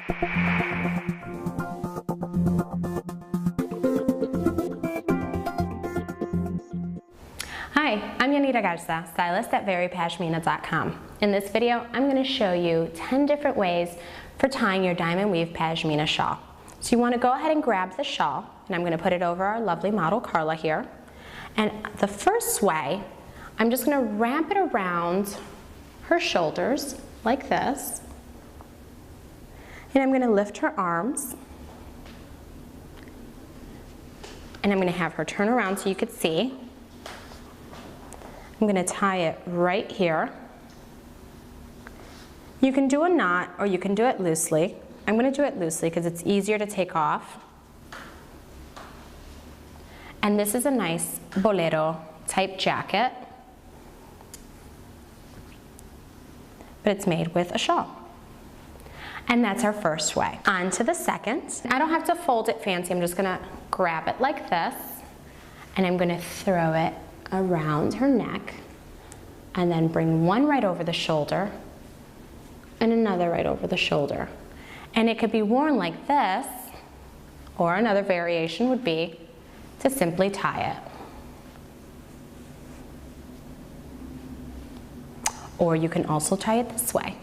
Hi, I'm Yanira Garza, stylist at verypashmina.com. In this video, I'm going to show you 10 different ways for tying your diamond weave pashmina shawl. So you want to go ahead and grab the shawl, and I'm going to put it over our lovely model Carla here. And the first way, I'm just going to wrap it around her shoulders like this. And I'm going to lift her arms. And I'm going to have her turn around so you could see. I'm going to tie it right here. You can do a knot or you can do it loosely. I'm going to do it loosely because it's easier to take off. And this is a nice bolero type jacket, but it's made with a shawl. And that's our first way. On to the second. I don't have to fold it fancy. I'm just going to grab it like this, and I'm going to throw it around her neck, and then bring one right over the shoulder and another right over the shoulder. And it could be worn like this, or another variation would be to simply tie it. Or you can also tie it this way.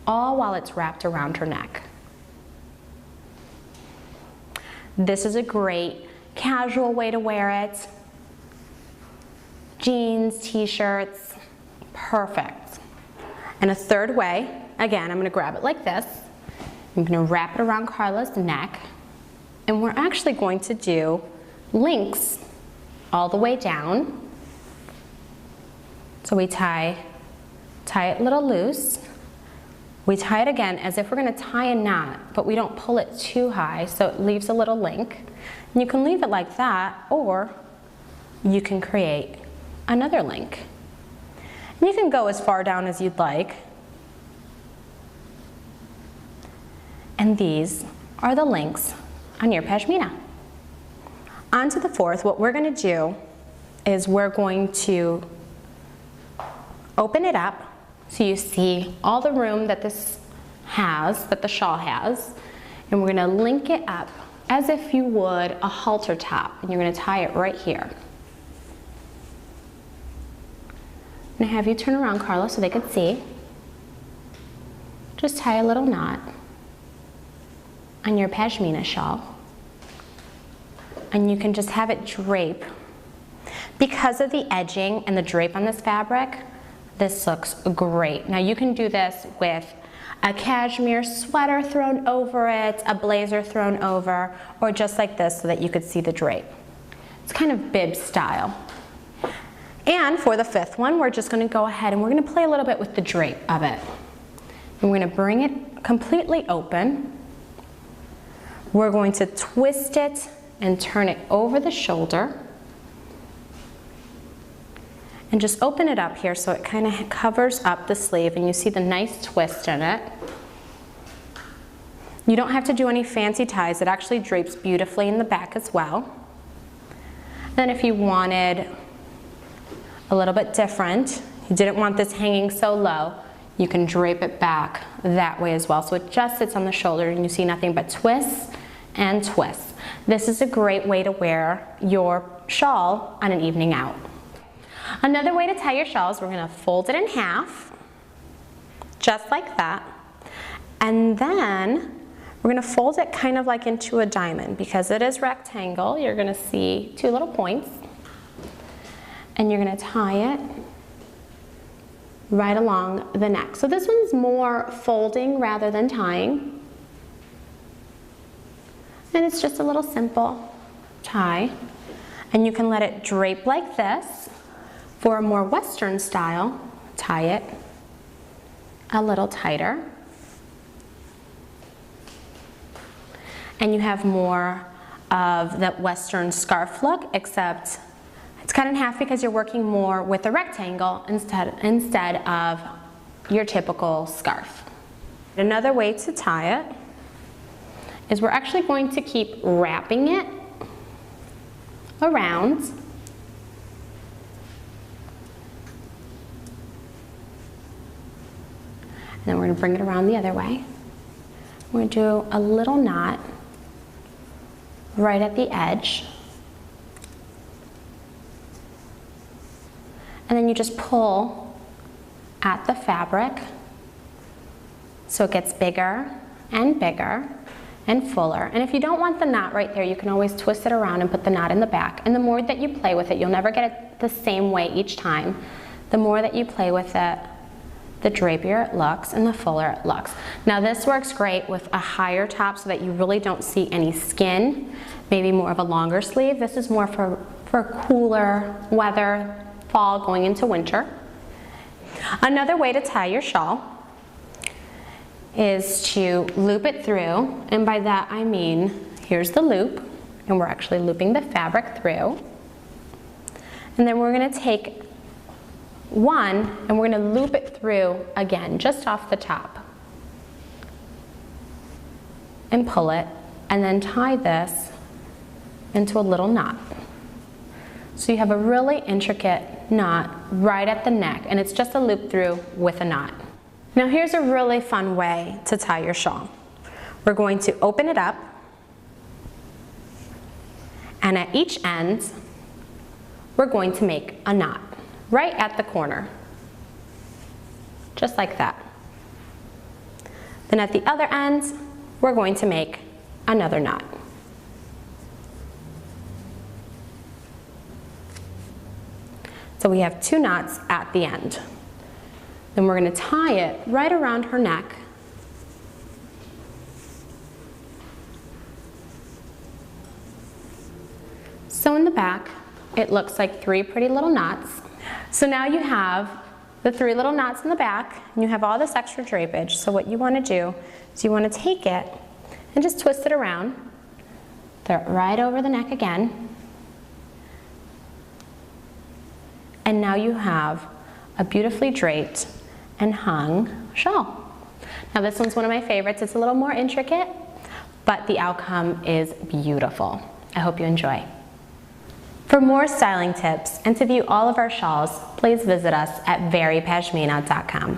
All while it's wrapped around her neck. This is a great casual way to wear it. Jeans, t-shirts, perfect. And a third way, again, I'm going to grab it like this. I'm going to wrap it around Carla's neck, and we're actually going to do links all the way down. So we tie it a little loose. We tie it again as if we're going to tie a knot, but we don't pull it too high, so it leaves a little link. And you can leave it like that, or you can create another link. And you can go as far down as you'd like. And these are the links on your pashmina. On to the fourth. What we're going to do is we're going to open it up so you see all the room that this has, that the shawl has, and we're going to link it up as if you would a halter top, and you're going to tie it right here. I'm going to have you turn around, Carla, so they can see. Just tie a little knot on your pashmina shawl, and you can just have it drape. Because of the edging and the drape on this fabric, this looks great. Now you can do this with a cashmere sweater thrown over it, a blazer thrown over, or just like this so that you could see the drape. It's kind of bib style. And for the fifth one, we're just going to go ahead and we're going to play a little bit with the drape of it. And we're going to bring it completely open. We're going to twist it and turn it over the shoulder. And just open it up here so it kind of covers up the sleeve and you see the nice twist in it. You don't have to do any fancy ties. It actually drapes beautifully in the back as well. Then if you wanted a little bit different, you didn't want this hanging so low, you can drape it back that way as well. So it just sits on the shoulder and you see nothing but twists and twists. This is a great way to wear your shawl on an evening out. Another way to tie your shawl is we're going to fold it in half, just like that, and then we're going to fold it kind of like into a diamond. Because it is rectangle, you're going to see two little points, and you're going to tie it right along the neck. So this one's more folding rather than tying, and it's just a little simple tie, and you can let it drape like this. For a more Western style, tie it a little tighter. And you have more of that Western scarf look, except it's cut in half because you're working more with a rectangle instead of your typical scarf. Another way to tie it is we're actually going to keep wrapping it around. And then we're going to bring it around the other way. We're going to do a little knot right at the edge. And then you just pull at the fabric so it gets bigger and fuller. And if you don't want the knot right there, you can always twist it around and put the knot in the back. And the more that you play with it, you'll never get it the same way each time. The more that you play with it, the drapier it looks and the fuller it looks. Now this works great with a higher top so that you really don't see any skin, maybe more of a longer sleeve. This is more for cooler weather, fall going into winter. Another way to tie your shawl is to loop it through, and by that I mean, here's the loop, and we're actually looping the fabric through. And then we're going to take one and we're going to loop it through again, just off the top. And pull it, and then tie this into a little knot. So you have a really intricate knot right at the neck, and it's just a loop through with a knot. Now here's a really fun way to tie your shawl. We're going to open it up, and at each end, we're going to make a knot right at the corner, just like that. Then at the other end, we're going to make another knot. So we have two knots at the end. Then we're going to tie it right around her neck. So in the back, it looks like three pretty little knots. So now you have the three little knots in the back, and you have all this extra drapage. So what you want to do is you want to take it and just twist it around, throw it right over the neck again. And now you have a beautifully draped and hung shawl. Now this one's one of my favorites. It's a little more intricate, but the outcome is beautiful. I hope you enjoy. For more styling tips and to view all of our shawls, please visit us at verypashmina.com.